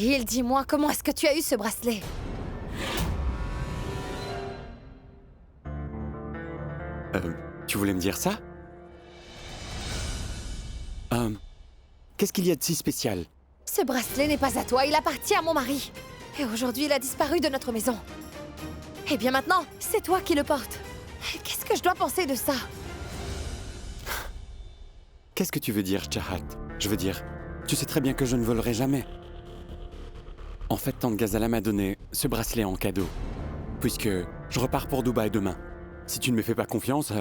Sahil, dis-moi, comment est-ce que tu as eu ce bracelet? Tu voulais me dire ça? Qu'est-ce qu'il y a de si spécial? Ce bracelet n'est pas à toi, il appartient à mon mari. Et aujourd'hui, il a disparu de notre maison. Et bien maintenant, c'est toi qui le portes. Qu'est-ce que je dois penser de ça? Qu'est-ce que tu veux dire, Chahat? Je veux dire, tu sais très bien que je ne volerai jamais. En fait, Tante Ghazala m'a donné ce bracelet en cadeau. Puisque je repars pour Dubaï demain. Si tu ne me fais pas confiance,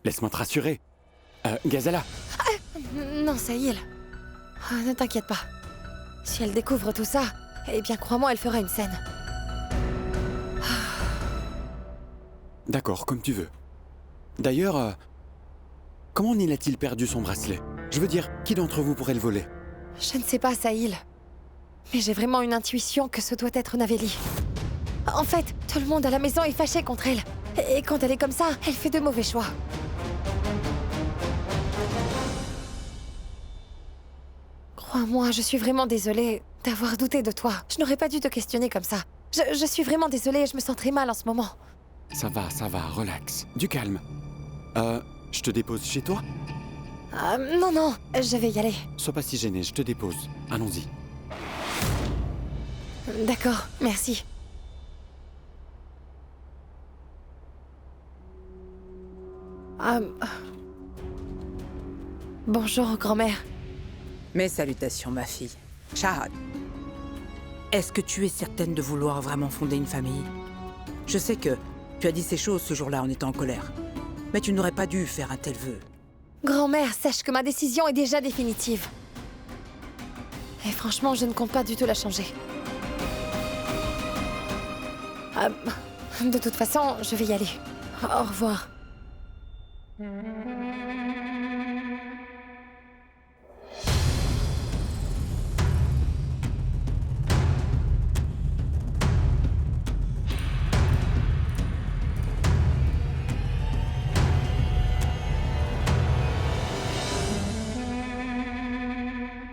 laisse-moi te rassurer. Ghazala! Non, Sahil. Ne t'inquiète pas. Si elle découvre tout ça, eh bien, crois-moi, elle fera une scène. D'accord, comme tu veux. D'ailleurs, comment Neil a-t-il perdu son bracelet? Je veux dire, qui d'entre vous pourrait le voler? Je ne sais pas, Sahil. Mais j'ai vraiment une intuition que ce doit être Naveli. En fait, tout le monde à la maison est fâché contre elle. Et quand elle est comme ça, elle fait de mauvais choix. Crois-moi, je suis vraiment désolée d'avoir douté de toi. Je n'aurais pas dû te questionner comme ça. Je suis vraiment désolée, je me sens très mal en ce moment. Ça va, relax. Du calme. Je te dépose chez toi? Non, je vais y aller. Sois pas si gêné, je te dépose. Allons-y. D'accord, merci. Bonjour, grand-mère. Mes salutations, ma fille. Chahat, est-ce que tu es certaine de vouloir vraiment fonder une famille? Je sais que tu as dit ces choses ce jour-là en étant en colère. Mais tu n'aurais pas dû faire un tel vœu. Grand-mère, sache que ma décision est déjà définitive. Et franchement, je ne compte pas du tout la changer. De toute façon, je vais y aller. Au revoir.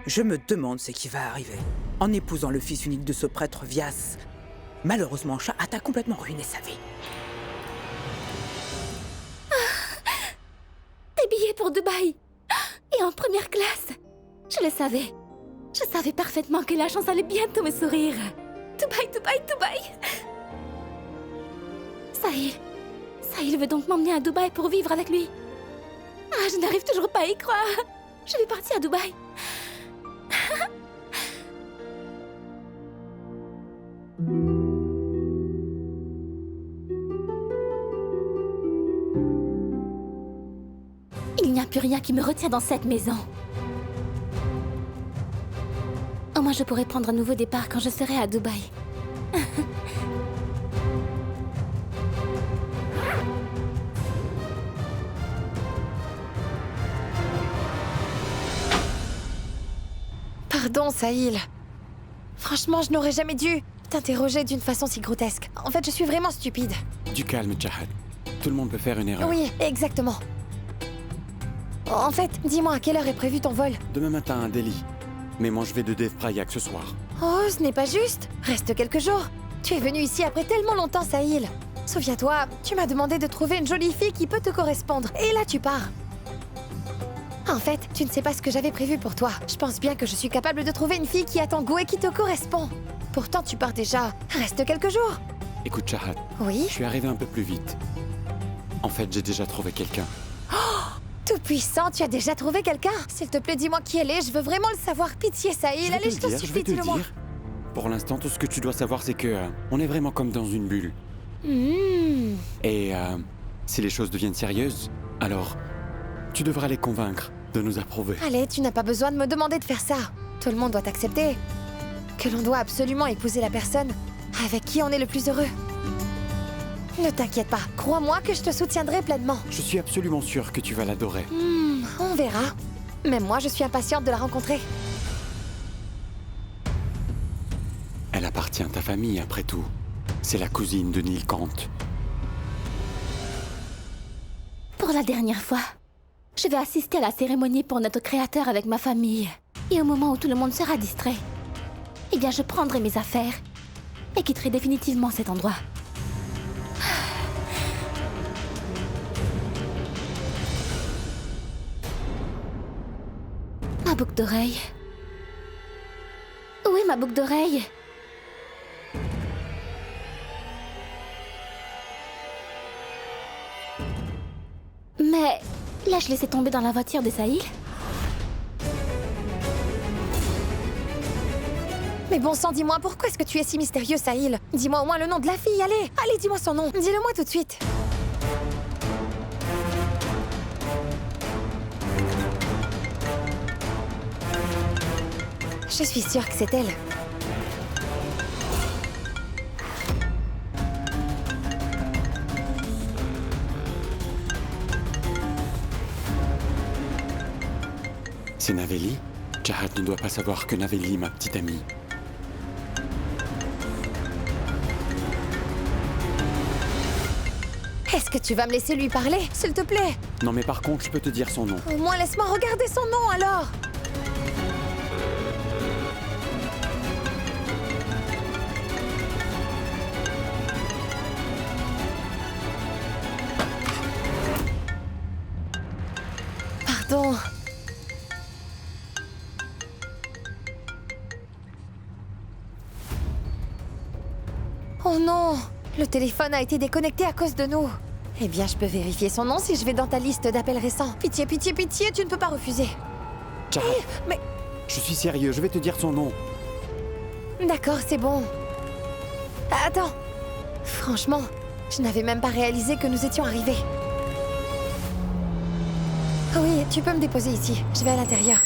Je me demande ce qui va arriver. En épousant le fils unique de ce prêtre Vyas, malheureusement, Chahat a complètement ruiné sa vie. Des billets pour Dubaï. Et en première classe. Je le savais. Je savais parfaitement que la chance allait bientôt me sourire. Dubaï. Sahil veut donc m'emmener à Dubaï pour vivre avec lui. Je n'arrive toujours pas à y croire. Je vais partir à Dubaï. Il n'y a plus rien qui me retient dans cette maison. Au moins je pourrai prendre un nouveau départ quand je serai à Dubaï. Pardon, Sahil. Franchement, je n'aurais jamais dû t'interroger d'une façon si grotesque. En fait, je suis vraiment stupide. Du calme, Chahat. Tout le monde peut faire une erreur. Oui, exactement. En fait, dis-moi, à quelle heure est prévu ton vol? Demain matin à Delhi. Mais moi, je vais de Dev Prayak ce soir. Oh, ce n'est pas juste. Reste quelques jours. Tu es venu ici après tellement longtemps, Sahil. Souviens-toi, tu m'as demandé de trouver une jolie fille qui peut te correspondre. Et là, tu pars. En fait, tu ne sais pas ce que j'avais prévu pour toi. Je pense bien que je suis capable de trouver une fille qui a ton goût et qui te correspond. Pourtant, tu pars déjà. Reste quelques jours. Écoute, Chahat, Oui? je suis arrivé un peu plus vite. En fait, j'ai déjà trouvé quelqu'un. Tout puissant, tu as déjà trouvé quelqu'un? S'il te plaît, dis-moi qui elle est. Je veux vraiment le savoir. Pitié, Sahil. Allez, je te je supplie, vais te le dis-le-moi. dire. Pour l'instant, tout ce que tu dois savoir, c'est que on est vraiment comme dans une bulle. Et si les choses deviennent sérieuses, alors tu devras les convaincre de nous approuver. Allez, tu n'as pas besoin de me demander de faire ça. Tout le monde doit accepter que l'on doit absolument épouser la personne avec qui on est le plus heureux. Ne t'inquiète pas, crois-moi que je te soutiendrai pleinement. Je suis absolument sûr que tu vas l'adorer. On verra. Même moi, je suis impatiente de la rencontrer. Elle appartient à ta famille, après tout. C'est la cousine de Nilkant. Pour la dernière fois, je vais assister à la cérémonie pour notre créateur avec ma famille. Et au moment où tout le monde sera distrait, eh bien je prendrai mes affaires et quitterai définitivement cet endroit. Ma boucle d'oreille. Où est ma boucle d'oreille? Mais l'ai-je laissé tomber dans la voiture de Sahil? Mais bon sang, dis-moi, pourquoi est-ce que tu es si mystérieux, Sahil? Dis-moi au moins le nom de la fille, allez! Allez, dis-moi son nom. Dis-le-moi tout de suite. Je suis sûre que c'est elle. C'est Naveli? Chahat ne doit pas savoir que Naveli est ma petite amie. Est-ce que tu vas me laisser lui parler, s'il te plaît? Non mais par contre, je peux te dire son nom. Au moins laisse-moi regarder son nom alors. Pardon. Oh non! Le téléphone a été déconnecté à cause de nous. Eh bien, je peux vérifier son nom si je vais dans ta liste d'appels récents. Pitié, pitié, pitié, tu ne peux pas refuser. Chahat, Mais... je suis sérieux, je vais te dire son nom. D'accord, c'est bon. Attends. Franchement, je n'avais même pas réalisé que nous étions arrivés. Oui, tu peux me déposer ici. Je vais à l'intérieur.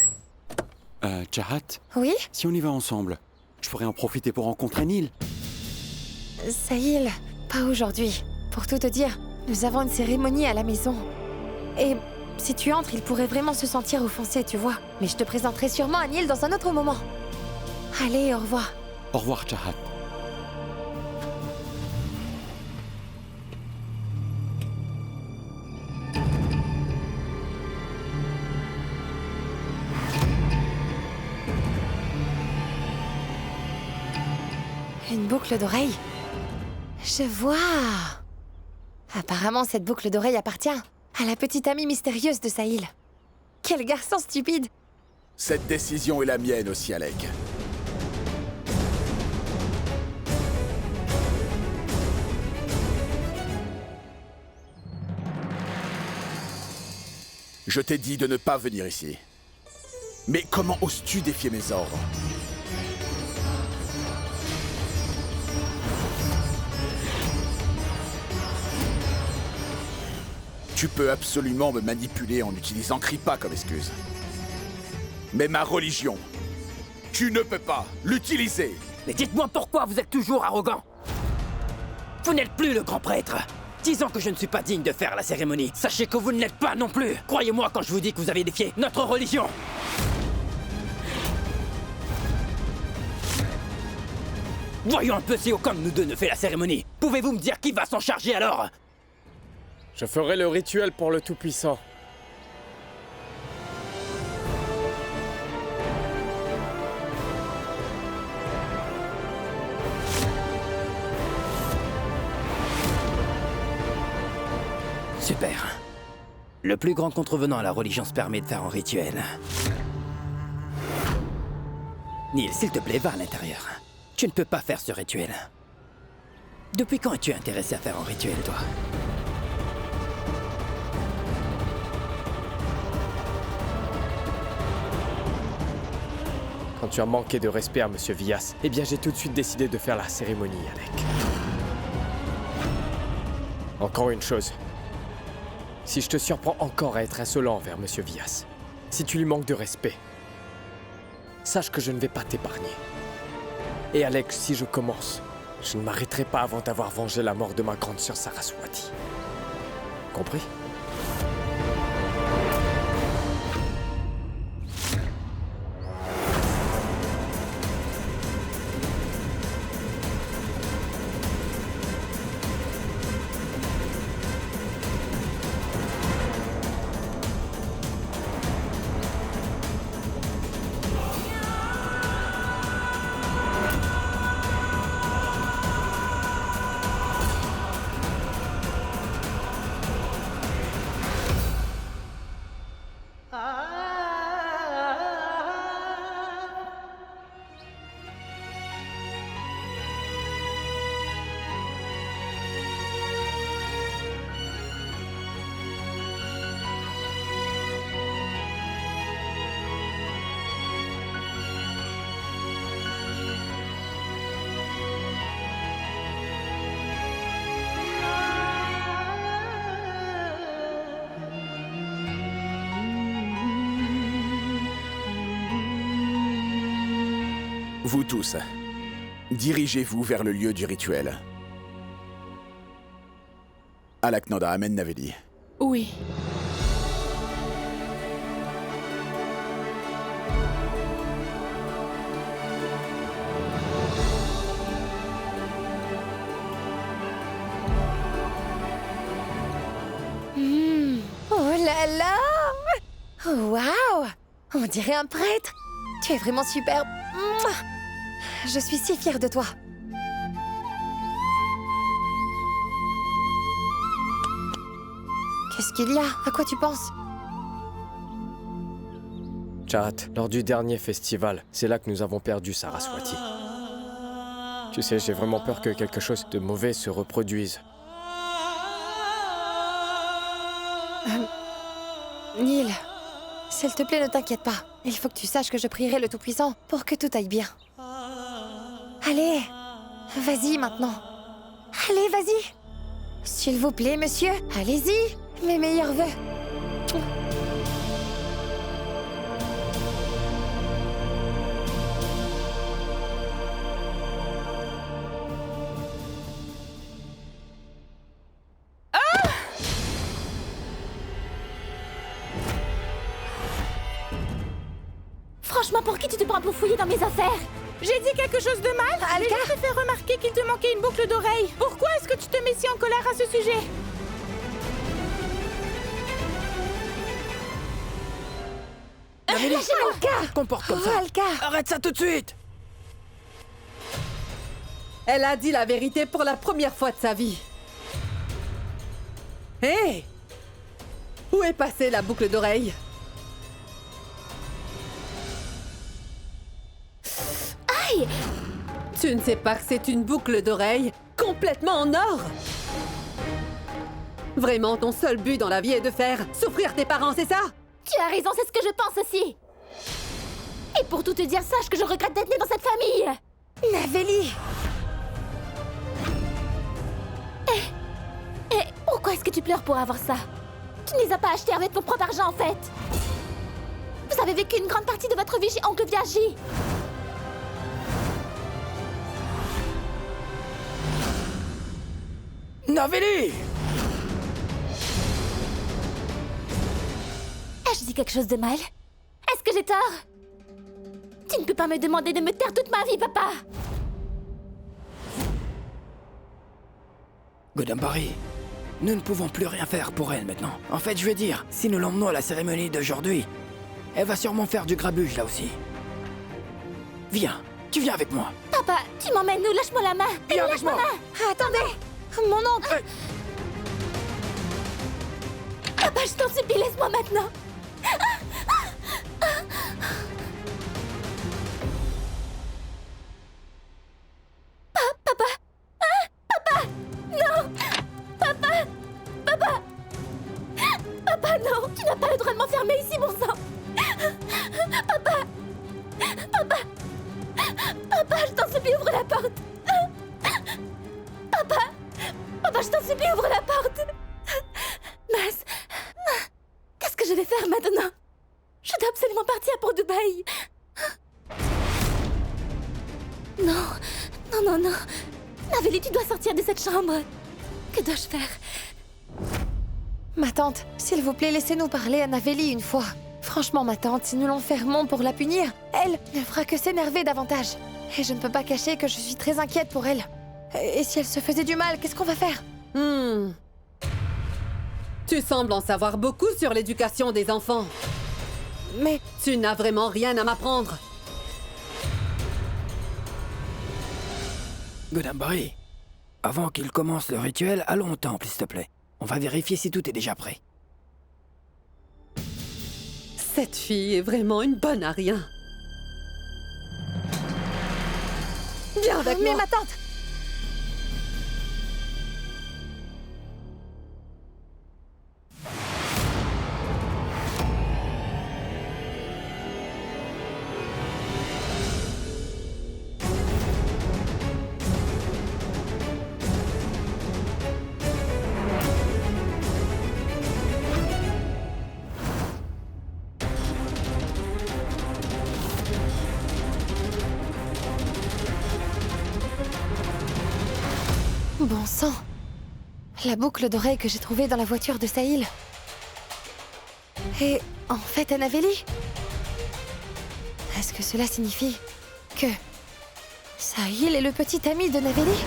Chahat, Oui? si on y va ensemble, je pourrais en profiter pour rencontrer Neil. Sahil, pas aujourd'hui. Pour tout te dire, nous avons une cérémonie à la maison. Et si tu entres, il pourrait vraiment se sentir offensé, tu vois. Mais je te présenterai sûrement à Neil dans un autre moment. Allez, au revoir. Au revoir, Chahat. Une boucle d'oreille? Je vois. Apparemment, cette boucle d'oreille appartient à la petite amie mystérieuse de Sahil. Quel garçon stupide! Cette décision est la mienne aussi, Alec. Je t'ai dit de ne pas venir ici. Mais comment oses-tu défier mes ordres? Tu peux absolument me manipuler en utilisant Kripa comme excuse. Mais ma religion, tu ne peux pas l'utiliser. Mais dites-moi pourquoi vous êtes toujours arrogant. Vous n'êtes plus le grand prêtre. Disant que je ne suis pas digne de faire la cérémonie. Sachez que vous ne l'êtes pas non plus. Croyez-moi quand je vous dis que vous avez défié notre religion. Voyons un peu si aucun de nous deux ne fait la cérémonie. Pouvez-vous me dire qui va s'en charger alors? Je ferai le rituel pour le Tout-Puissant. Super. Le plus grand contrevenant à la religion se permet de faire un rituel. Neil, s'il te plaît, va à l'intérieur. Tu ne peux pas faire ce rituel. Depuis quand es-tu intéressé à faire un rituel, toi? Quand tu as manqué de respect à Monsieur Vias, eh bien j'ai tout de suite décidé de faire la cérémonie, Alec. Encore une chose. Si je te surprends encore à être insolent envers Monsieur Vias, si tu lui manques de respect, sache que je ne vais pas t'épargner. Et Alex, si je commence, je ne m'arrêterai pas avant d'avoir vengé la mort de ma grande sœur Saraswati. Compris? Vous tous, dirigez-vous vers le lieu du rituel. Alaknanda, amène Naveli. Oui. Oh là là! Waouh! On dirait un prêtre! Tu es vraiment superbe! Mouah. Je suis si fière de toi! Qu'est-ce qu'il y a? À quoi tu penses? Chahat, lors du dernier festival, c'est là que nous avons perdu Saraswati. Tu sais, j'ai vraiment peur que quelque chose de mauvais se reproduise. Neil, s'il te plaît, ne t'inquiète pas. Il faut que tu saches que je prierai le Tout-Puissant pour que tout aille bien. Allez, vas-y maintenant. Allez, vas-y. S'il vous plaît, monsieur, allez-y. Mes meilleurs vœux. Franchement, pour qui tu te prends pour fouiller dans mes affaires? J'ai dit quelque chose de mal? Alka? Mais je t'ai fait remarquer qu'il te manquait une boucle d'oreille. Pourquoi est-ce que tu te mets si en colère à ce sujet? Naveli, Alka! comporte comme Oh, ça. Alka! Arrête ça tout de suite. Elle a dit la vérité pour la première fois de sa vie. Hé! Où est passée la boucle d'oreille? Aïe! Tu ne sais pas que c'est une boucle d'oreille complètement en or? Vraiment, ton seul but dans la vie est de faire souffrir tes parents, c'est ça? Tu as raison, c'est ce que je pense aussi. Et pour tout te dire, sache que je regrette d'être née dans cette famille. Naveli! Et pourquoi est-ce que tu pleures pour avoir ça? Tu ne les as pas achetés avec ton propre argent, en fait. Vous avez vécu une grande partie de votre vie chez Oncle Viaji. Naveli! Ai-je dit quelque chose de mal? Est-ce que j'ai tort? Tu ne peux pas me demander de me taire toute ma vie, papa! Godambari, nous ne pouvons plus rien faire pour elle maintenant. En fait, je veux dire, si nous l'emmenons à la cérémonie d'aujourd'hui, elle va sûrement faire du grabuge là aussi. Viens, tu viens avec moi. Papa, tu m'emmènes où? Lâche-moi la main! Viens avec Lâche ma moi. main! Attendez! Mon oncle! Papa, je t'en supplie, laisse-moi maintenant! Papa! Papa! Non! Papa! Papa! Papa, non! Tu n'as pas le droit de m'enfermer ici, bon sang! Papa! Papa! Papa, je t'en supplie, ouvre la porte! Papa! Papa, je t'en supplie, ouvre la porte! Mince! Qu'est-ce que je vais faire maintenant? Je dois absolument partir pour Dubaï! Non! Non, non, non! Naveli, tu dois sortir de cette chambre! Que dois-je faire? Ma tante, s'il vous plaît, laissez-nous parler à Naveli une fois. Franchement, ma tante, si nous l'enfermons pour la punir, elle ne fera que s'énerver davantage. Et je ne peux pas cacher que je suis très inquiète pour elle. Et si elle se faisait du mal, qu'est-ce qu'on va faire? Tu sembles en savoir beaucoup sur l'éducation des enfants. Mais Tu n'as vraiment rien à m'apprendre. Godambari, avant qu'il commence le rituel, allons au temple, s'il te plaît. On va vérifier si tout est déjà prêt. Cette fille est vraiment une bonne à rien. Viens avec mais moi. ma tante! Bon sang. La boucle d'oreille que j'ai trouvée dans la voiture de Sahil. Et en fait, Anavéli. Est-ce que cela signifie que Sahil est le petit ami de Navéli?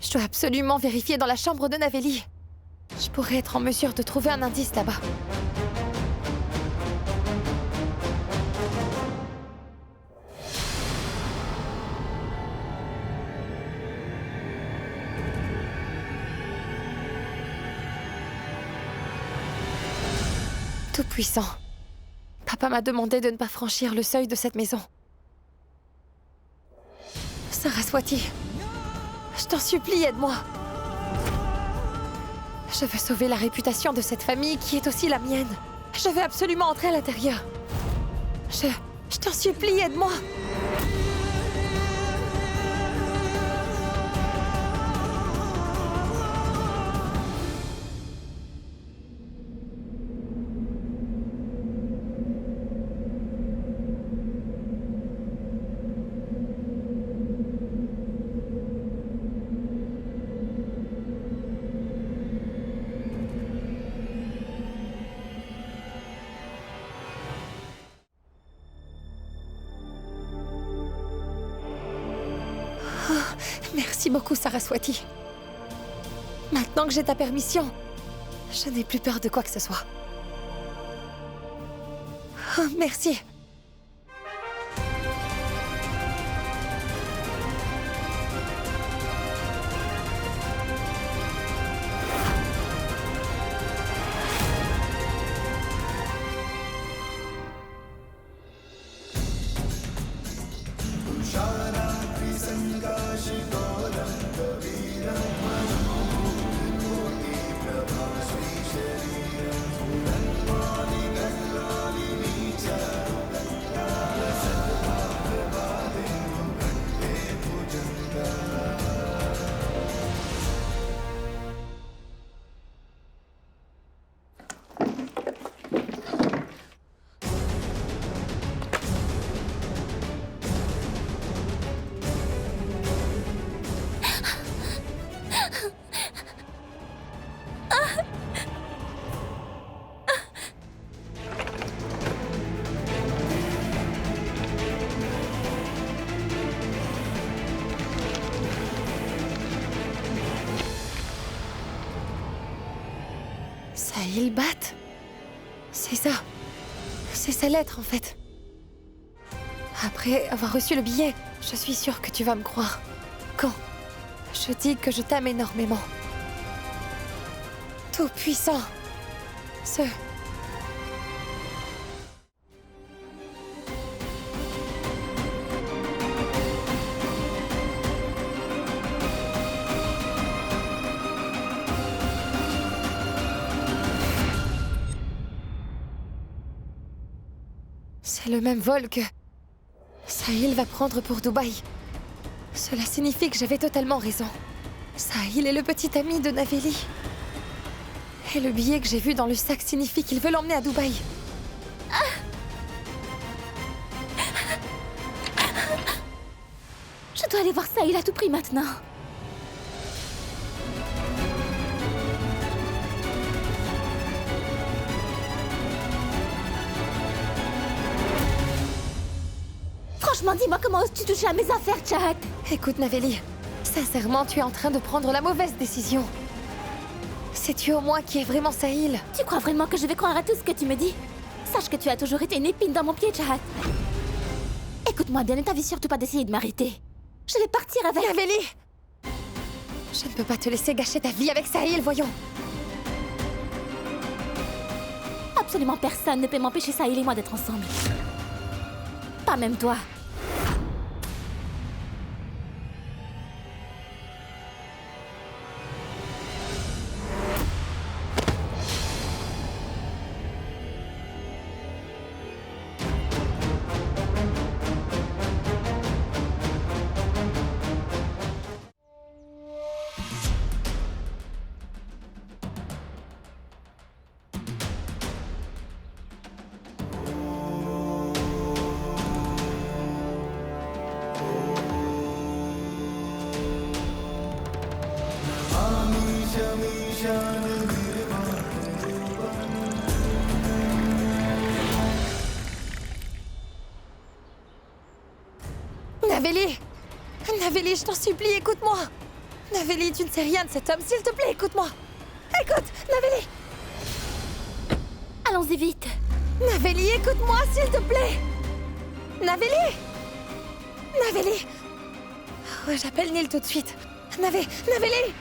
Je dois absolument vérifier dans la chambre de Navéli. Je pourrais être en mesure de trouver un indice là-bas. Tout-puissant. Papa m'a demandé de ne pas franchir le seuil de cette maison. Saraswati, je t'en supplie, aide-moi. Je veux sauver la réputation de cette famille qui est aussi la mienne. Je veux absolument entrer à l'intérieur. Je t'en supplie, aide-moi. Merci beaucoup, Saraswati. Maintenant que j'ai ta permission, je n'ai plus peur de quoi que ce soit. Oh, merci. Sahil Bhatt? C'est ça. C'est sa lettre, en fait. Après avoir reçu le billet, je suis sûre que tu vas me croire. Quand je dis que je t'aime énormément. Tout-puissant. Ce... C'est le même vol que Sahil va prendre pour Dubaï. Cela signifie que j'avais totalement raison. Sahil est le petit ami de Navéli. Et le billet que j'ai vu dans le sac signifie qu'il veut l'emmener à Dubaï. Je dois aller voir Sahil à tout prix maintenant. Franchement, dis-moi comment oses-tu toucher à mes affaires, Chahat? Écoute, Navéli, sincèrement, tu es en train de prendre la mauvaise décision. Sais-tu au moins qui est vraiment Sahil? Tu crois vraiment que je vais croire à tout ce que tu me dis? Sache que tu as toujours été une épine dans mon pied, Chahat. Écoute-moi bien, ne t'avis surtout pas d'essayer de m'arrêter. Je vais partir avec... Navéli! Je ne peux pas te laisser gâcher ta vie avec Sahil, voyons. Absolument personne ne peut m'empêcher Sahil et moi d'être ensemble. Pas même toi. Navélie, je t'en supplie, écoute-moi. Navélie, tu ne sais rien de cet homme, s'il te plaît, écoute-moi. Écoute, Navélie. Allons-y vite. Navélie, écoute-moi, s'il te plaît. Navélie. Navélie. Oh, j'appelle Neil tout de suite. Navélie. Navélie.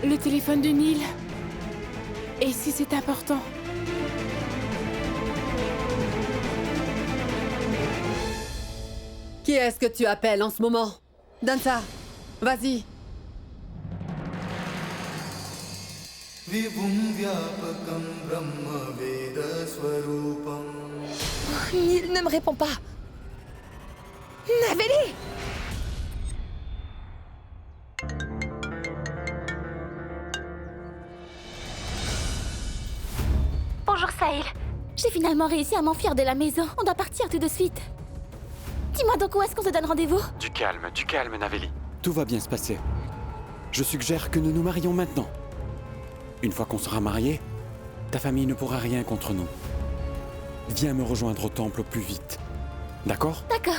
Le téléphone de Neil. Et si c'est important? Qui est-ce que tu appelles en ce moment? Donne ça. Vas-y. Neil ne me répond pas. Navélie. Bonjour Sahil. J'ai finalement réussi à m'enfuir de la maison. On doit partir tout de suite. Dis-moi donc où est-ce qu'on se donne rendez-vous? Du calme, Navélie. Tout va bien se passer. Je suggère que nous nous marions maintenant. Une fois qu'on sera mariés, ta famille ne pourra rien contre nous. Viens me rejoindre au temple au plus vite. D'accord? D'accord.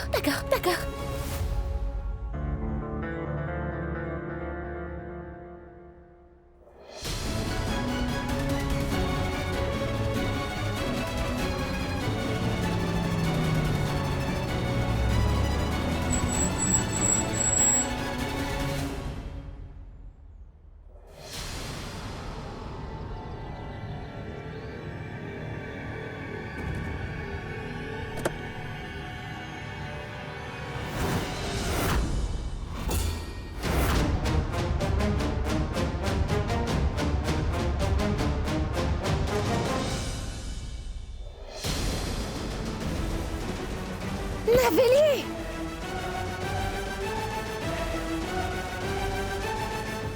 Navélie.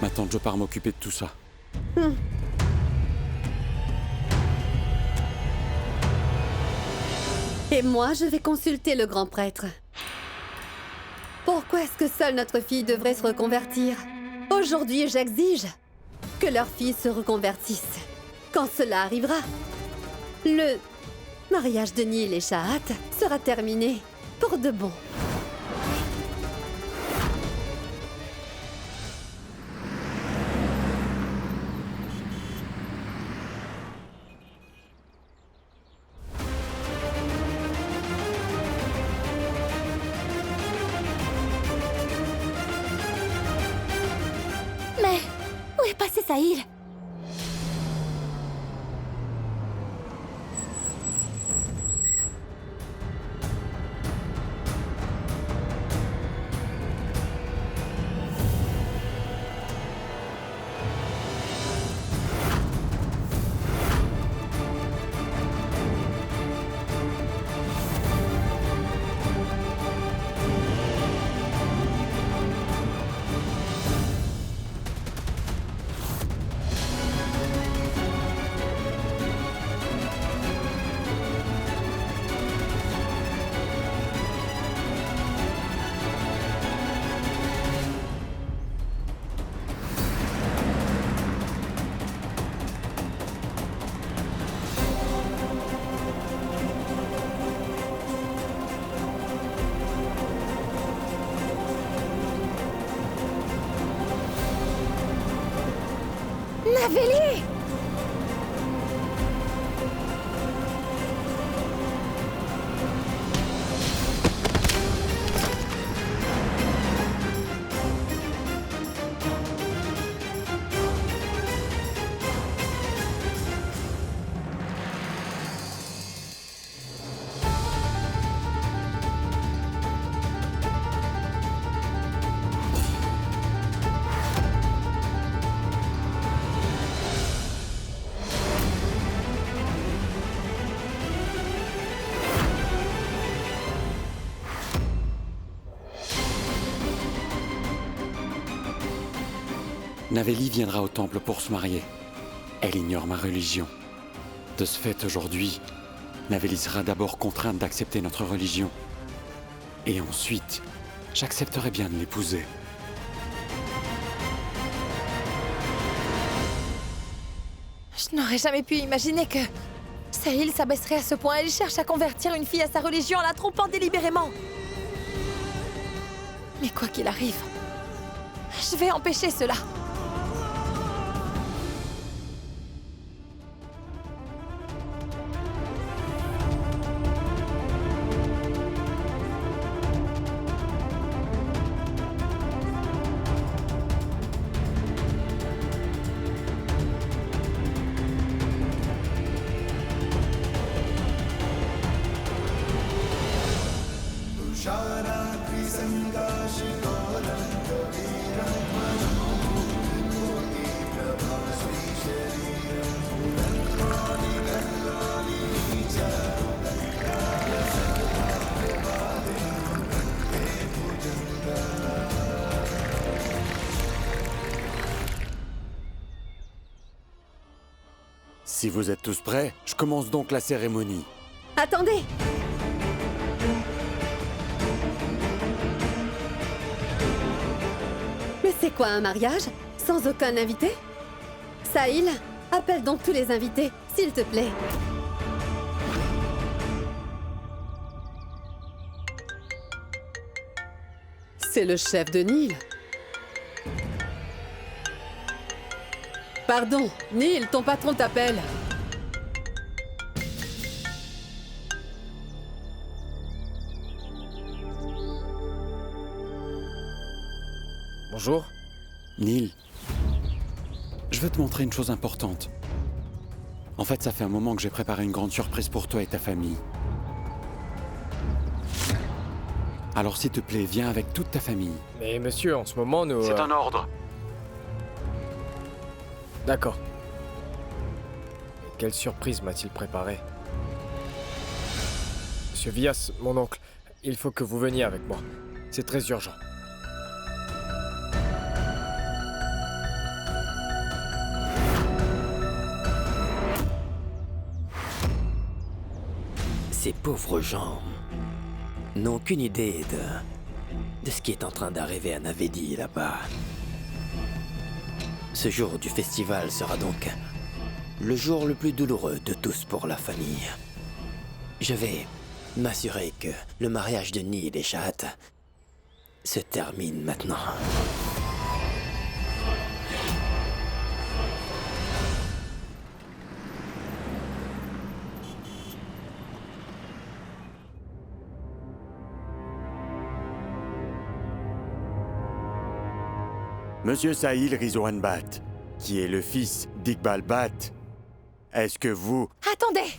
Maintenant, je pars m'occuper de tout ça. Et moi, je vais consulter le grand prêtre. Pourquoi est-ce que seule notre fille devrait se reconvertir? Aujourd'hui, j'exige que leur fille se reconvertisse. Quand cela arrivera, le mariage de Neil et Shahat sera terminé pour de bon. Mais où est passé Sahil? Navélie. Naveli viendra au temple pour se marier. Elle ignore ma religion. De ce fait, aujourd'hui, Naveli sera d'abord contrainte d'accepter notre religion. Et ensuite, j'accepterai bien de l'épouser. Je n'aurais jamais pu imaginer que Sahil s'abaisserait à ce point. Elle cherche à convertir une fille à sa religion en la trompant délibérément. Mais quoi qu'il arrive, je vais empêcher cela. Si vous êtes tous prêts, je commence donc la cérémonie. Attendez! Mais c'est quoi un mariage? Sans aucun invité? Sahil, appelle donc tous les invités, s'il te plaît. C'est le chef de Nil. Pardon, Nil, ton patron t'appelle. Bonjour. Nil, je veux te montrer une chose importante. En fait, ça fait un moment que j'ai préparé une grande surprise pour toi et ta famille. Alors s'il te plaît, viens avec toute ta famille. Mais monsieur, en ce moment, nous... C'est un ordre. D'accord. Et quelle surprise m'a-t-il préparé? Monsieur Vias, mon oncle, il faut que vous veniez avec moi. C'est très urgent. Ces pauvres gens n'ont aucune idée de ce qui est en train d'arriver à Naveli là-bas. Ce jour du festival sera donc le jour le plus douloureux de tous pour la famille. Je vais m'assurer que le mariage de Nil et Shahat se termine maintenant. Monsieur Sahil Rizwan Bat, qui est le fils d'Iqbal Bat, est-ce que vous... Attendez!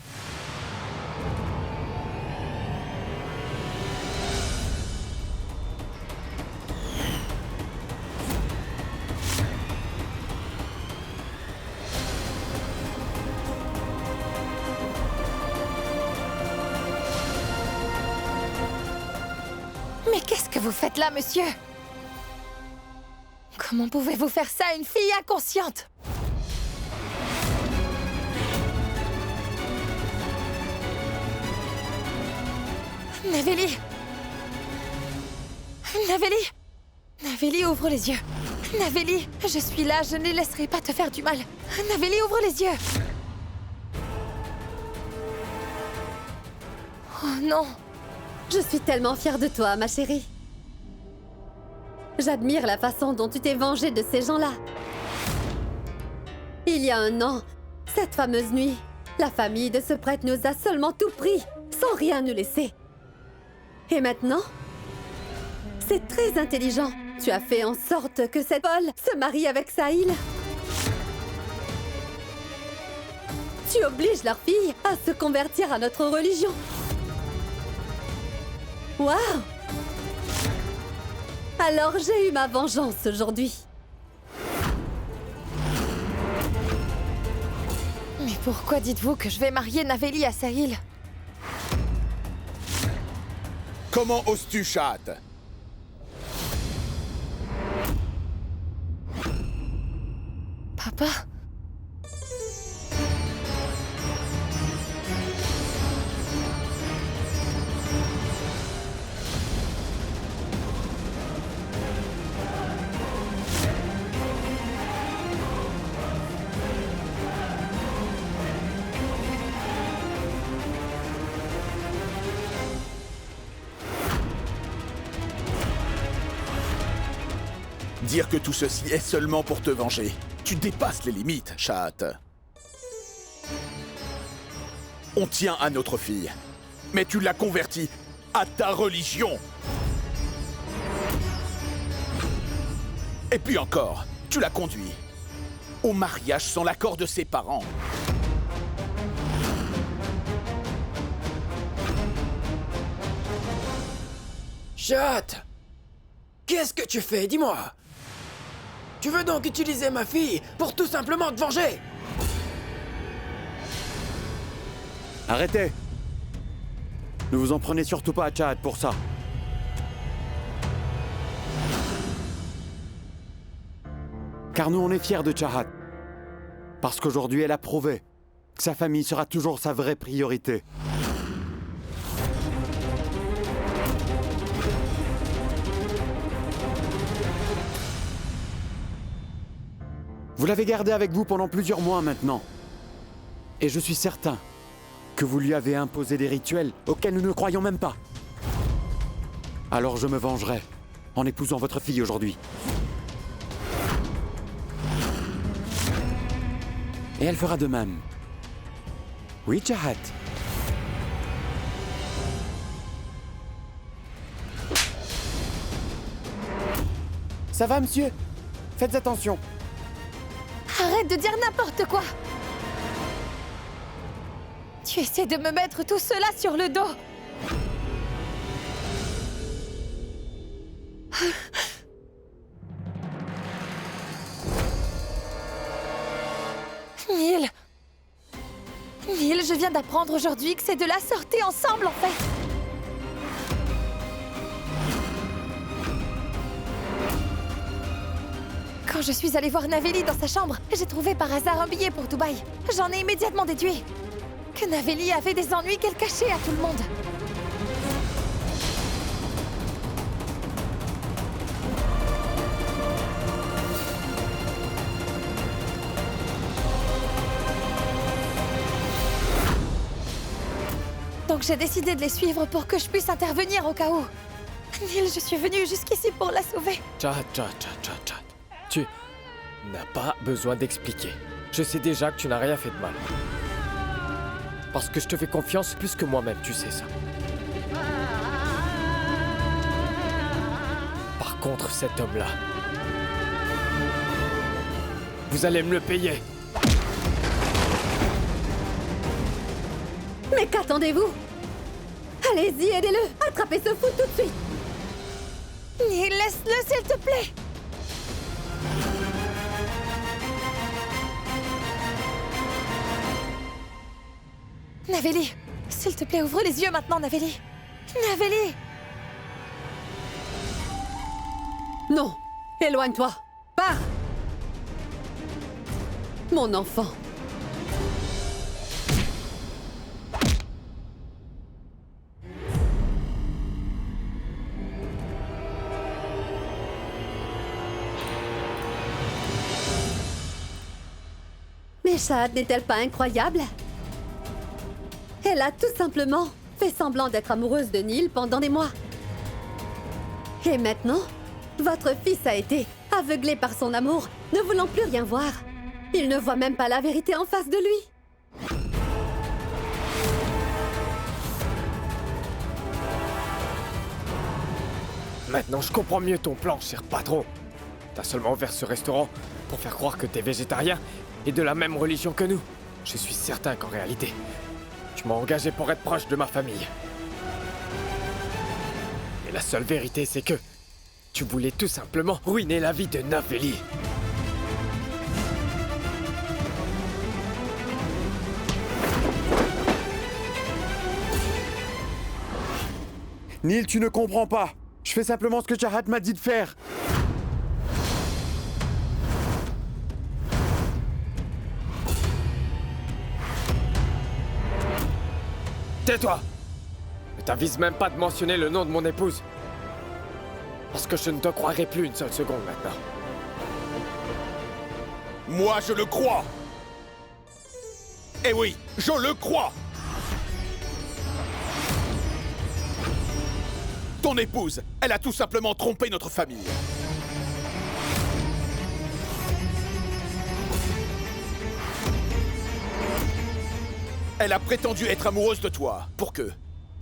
Mais qu'est-ce que vous faites là, monsieur? Comment pouvez-vous faire ça à une fille inconsciente? Naveli! Naveli! Naveli, ouvre les yeux! Naveli, je suis là, je ne laisserai pas te faire du mal! Naveli, ouvre les yeux! Oh non! Je suis tellement fière de toi, ma chérie. J'admire la façon dont tu t'es vengée de ces gens-là. Il y a un an, cette fameuse nuit, la famille de ce prêtre nous a seulement tout pris, sans rien nous laisser. Et maintenant, c'est très intelligent. Tu as fait en sorte que cette folle se marie avec Sahil. Tu obliges leur fille à se convertir à notre religion. Waouh! Alors j'ai eu ma vengeance aujourd'hui. Mais pourquoi dites-vous que je vais marier Naveli à Sahil? Comment oses-tu, Shahat? » ? « 」 « « « « « « « « « « « « « « « « « « « « « « « « « « « « « « « « « « « « « « « « « « « « « « « « « « « « « « « « « « « « « Papa? Dire que tout ceci est seulement pour te venger. Tu dépasses les limites, Shahat. On tient à notre fille, mais tu l'as convertie à ta religion. Et puis encore, tu l'as conduit au mariage sans l'accord de ses parents. Shahat! Qu'est-ce que tu fais? Dis-moi! Tu veux donc utiliser ma fille pour tout simplement te venger? Arrêtez! Ne vous en prenez surtout pas à Chahat pour ça. Car nous, on est fiers de Chahat. Parce qu'aujourd'hui, elle a prouvé que sa famille sera toujours sa vraie priorité. Vous l'avez gardée avec vous pendant plusieurs mois maintenant. Et je suis certain que vous lui avez imposé des rituels auxquels nous ne croyons même pas. Alors je me vengerai en épousant votre fille aujourd'hui. Et elle fera de même. Oui, Chahat. Ça va, monsieur? Faites attention. Arrête de dire n'importe quoi! Tu essaies de me mettre tout cela sur le dos! Neil! Neil, je viens d'apprendre aujourd'hui que c'est de la sortie ensemble, en fait! Quand je suis allée voir Naveli dans sa chambre, j'ai trouvé par hasard un billet pour Dubaï. J'en ai immédiatement déduit que Naveli avait des ennuis qu'elle cachait à tout le monde. Donc j'ai décidé de les suivre pour que je puisse intervenir au cas où. Neil, je suis venue jusqu'ici pour la sauver. Chahat. Tu n'as pas besoin d'expliquer. Je sais déjà que tu n'as rien fait de mal. Parce que je te fais confiance plus que moi-même, tu sais ça. Par contre, cet homme-là... Vous allez me le payer. Mais qu'attendez-vous? Allez-y, aidez-le! Attrapez ce fou tout de suite! Neil, laisse-le, s'il te plaît! Naveli, s'il te plaît, ouvre les yeux maintenant, Naveli. Naveli! Non! Éloigne-toi! Pars! Mon enfant! Mais Chahat n'est-elle pas incroyable? Elle a tout simplement fait semblant d'être amoureuse de Neil pendant des mois. Et maintenant, votre fils a été aveuglé par son amour, ne voulant plus rien voir. Il ne voit même pas la vérité en face de lui. Maintenant, je comprends mieux ton plan, cher patron. T'as seulement ouvert ce restaurant pour faire croire que t'es végétarien et de la même religion que nous. Je suis certain qu'en réalité, tu m'as engagé pour être proche de ma famille. Et la seule vérité, c'est que tu voulais tout simplement ruiner la vie de Naveli. Neil, tu ne comprends pas. Je fais simplement ce que Chahat m'a dit de faire. Tais-toi! Ne t'avise même pas de mentionner le nom de mon épouse. Parce que je ne te croirai plus une seule seconde maintenant. Moi, je le crois. Eh oui, je le crois. Ton épouse, elle a tout simplement trompé notre famille. Elle a prétendu être amoureuse de toi pour que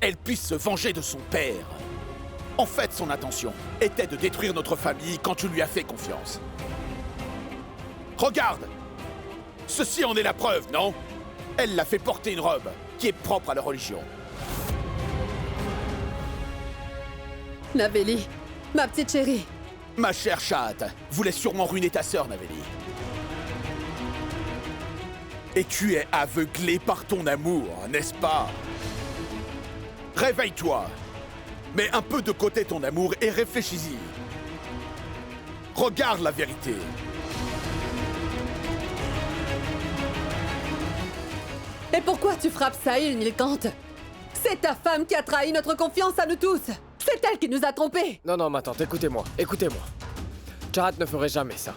elle puisse se venger de son père. En fait, son intention était de détruire notre famille quand tu lui as fait confiance. Regarde! Ceci en est la preuve, non? Elle l'a fait porter une robe qui est propre à la religion. Naveli, ma petite chérie. Ma chère chatte voulait sûrement ruiner ta sœur, Naveli. Et tu es aveuglé par ton amour, n'est-ce pas? Réveille-toi. Mets un peu de côté ton amour et réfléchis-y. Regarde la vérité. Et pourquoi tu frappes Sahil, Nilkant? C'est ta femme qui a trahi notre confiance à nous tous. C'est elle qui nous a trompés. Non, non, ma tante, écoutez-moi, écoutez-moi. Chahat ne ferait jamais ça.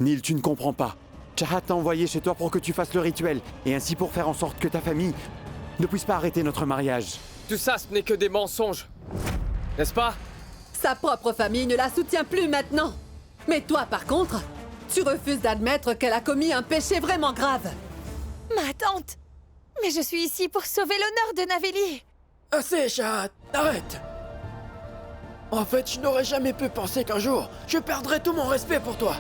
Neil, tu ne comprends pas. Chahat t'a envoyé chez toi pour que tu fasses le rituel, et ainsi pour faire en sorte que ta famille ne puisse pas arrêter notre mariage. Tout ça, ce n'est que des mensonges. N'est-ce pas? Sa propre famille ne la soutient plus maintenant. Mais toi, par contre, tu refuses d'admettre qu'elle a commis un péché vraiment grave. Ma tante! Mais je suis ici pour sauver l'honneur de Naveli! Assez, Chahat, arrête! En fait, je n'aurais jamais pu penser qu'un jour, je perdrais tout mon respect pour toi.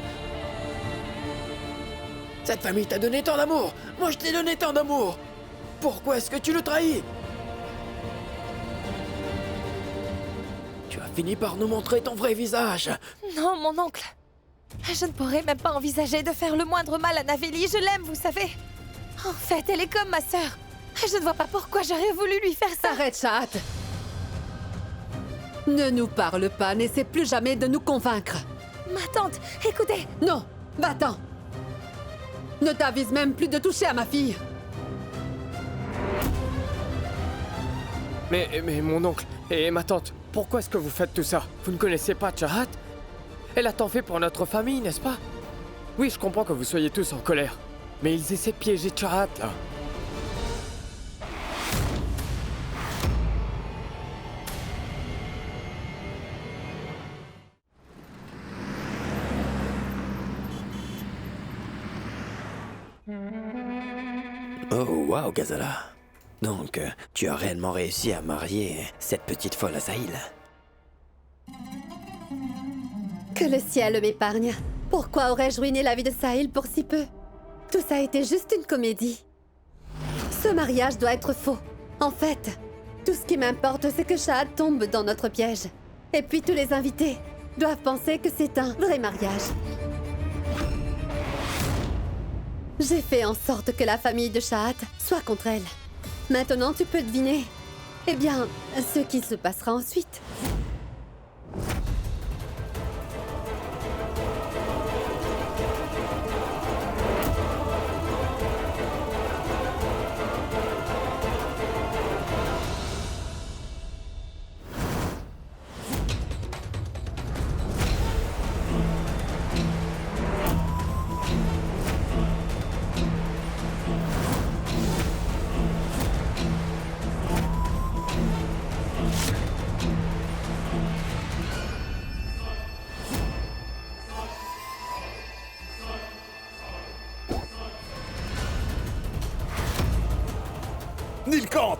Cette famille t'a donné tant d'amour. Moi, je t'ai donné tant d'amour. Pourquoi est-ce que tu le trahis? Tu as fini par nous montrer ton vrai visage. Non, mon oncle! Je ne pourrais même pas envisager de faire le moindre mal à Naveli, je l'aime, vous savez! En fait, elle est comme ma sœur! Je ne vois pas pourquoi j'aurais voulu lui faire ça! Arrête, Chahat. Ne nous parle pas, n'essaie plus jamais de nous convaincre. Ma tante, écoutez! Non, va-t'en. Ne t'avise même plus de toucher à ma fille. Mais mon oncle et ma tante, pourquoi est-ce que vous faites tout ça? Vous ne connaissez pas Chahat? Elle a tant fait pour notre famille, n'est-ce pas? Oui, je comprends que vous soyez tous en colère. Mais ils essaient de piéger Chahat, là. Oh, waouh, Gazala. Donc, tu as réellement réussi à marier cette petite folle à Sahil. Que le ciel m'épargne. Pourquoi aurais-je ruiné la vie de Sahil pour si peu? Tout ça était juste une comédie. Ce mariage doit être faux. En fait, tout ce qui m'importe, c'est que Chahat tombe dans notre piège. Et puis tous les invités doivent penser que c'est un vrai mariage. J'ai fait en sorte que la famille de Chahat soit contre elle. Maintenant, tu peux deviner. Eh bien, ce qui se passera ensuite. Nilkant!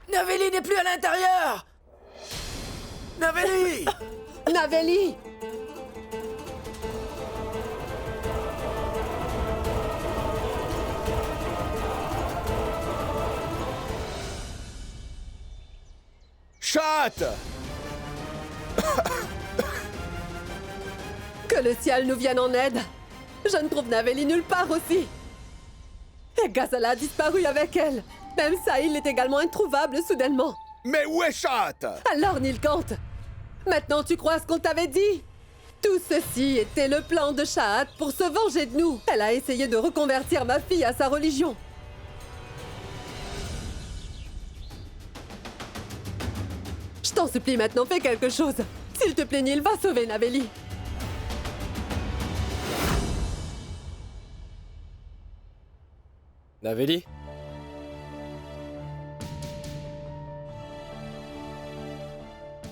Naveli n'est plus à l'intérieur! Naveli! Naveli! Chat! Que le ciel nous vienne en aide. Je ne trouve Naveli nulle part aussi. Et Gazala a disparu avec elle. Même Sahil est également introuvable soudainement. Mais où est Chat? Alors, Nilkant, maintenant tu crois ce qu'on t'avait dit? Tout ceci était le plan de Shahat pour se venger de nous. Elle a essayé de reconvertir ma fille à sa religion. Je t'en supplie maintenant, fais quelque chose. S'il te plaît, Nil, va sauver Naveli. Naveli?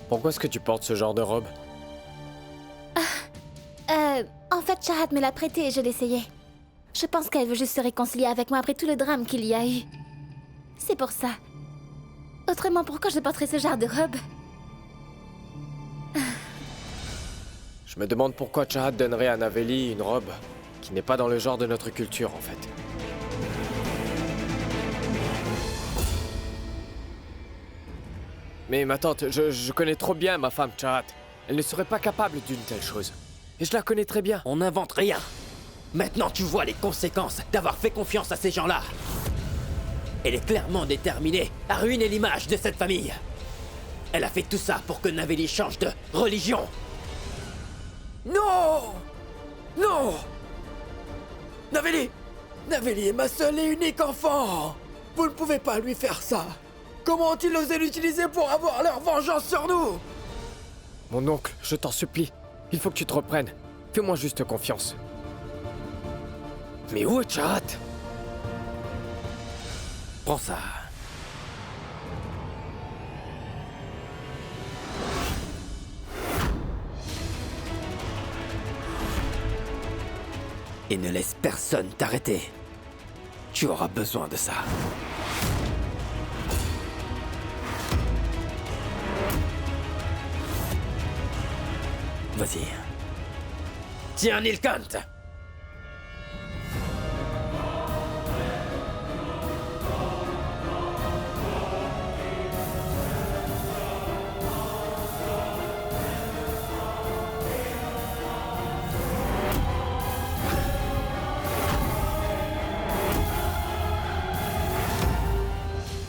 Pourquoi est-ce que tu portes ce genre de robe? En fait, Shahat me l'a prêtée et je l'ai essayé. Je pense qu'elle veut juste se réconcilier avec moi après tout le drame qu'il y a eu. C'est pour ça. Autrement, pourquoi je porterais ce genre de robe? Je me demande pourquoi Chahat donnerait à Naveli une robe qui n'est pas dans le genre de notre culture, en fait. Mais ma tante, je connais trop bien ma femme Chahat. Elle ne serait pas capable d'une telle chose. Et je la connais très bien. On n'invente rien. Maintenant, tu vois les conséquences d'avoir fait confiance à ces gens-là. Elle est clairement déterminée à ruiner l'image de cette famille. Elle a fait tout ça pour que Naveli change de religion. Non! Non! Naveli! Naveli est ma seule et unique enfant! Vous ne pouvez pas lui faire ça! Comment ont-ils osé l'utiliser pour avoir leur vengeance sur nous? Mon oncle, je t'en supplie. Il faut que tu te reprennes. Fais-moi juste confiance. Mais où est Chahat? Prends ça. Et ne laisse personne t'arrêter. Tu auras besoin de ça. Vas-y. Tiens, Nilkant!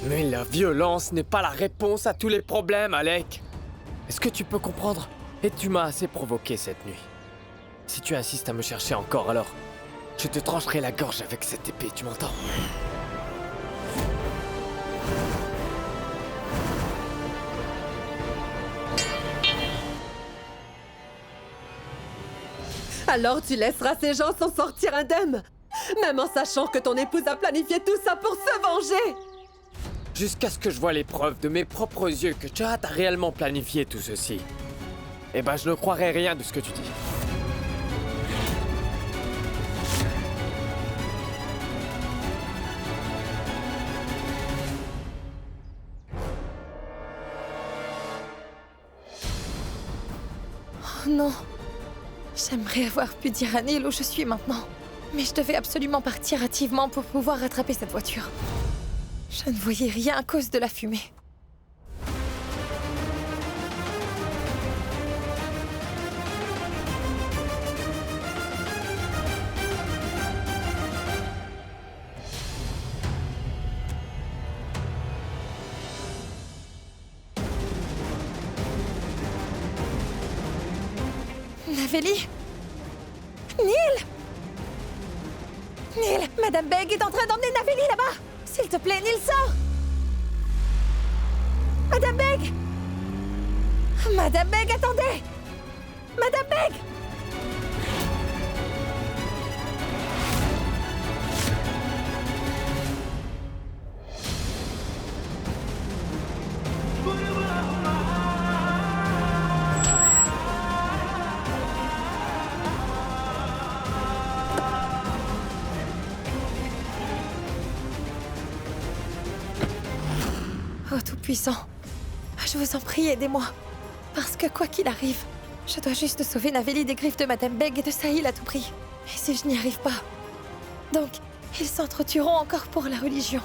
Mais la violence n'est pas la réponse à tous les problèmes, Alec. Est-ce que tu peux comprendre? Et tu m'as assez provoqué cette nuit. Si tu insistes à me chercher encore, alors je te trancherai la gorge avec cette épée, tu m'entends? Alors tu laisseras ces gens s'en sortir indemnes, même en sachant que ton épouse a planifié tout ça pour se venger. Jusqu'à ce que je voie les preuves de mes propres yeux que Chahat a réellement planifié tout ceci. Eh ben, je ne croirai rien de ce que tu dis. Oh non. J'aimerais avoir pu dire à Neil où je suis maintenant. Mais je devais absolument partir hâtivement pour pouvoir rattraper cette voiture. Je ne voyais rien à cause de la fumée. Naveli? Neil! Neil, Madame Beg est en train d'emmener Naveli là-bas! S'il te plaît, Neil, sors! Madame Beg! Madame Beg, attendez! Madame Beg! Oh Tout-Puissant, je vous en prie, aidez-moi. Parce que quoi qu'il arrive, je dois juste sauver Naveli des griffes de Madame Beg et de Sahil à tout prix. Et si je n'y arrive pas, donc ils s'entretueront encore pour la religion.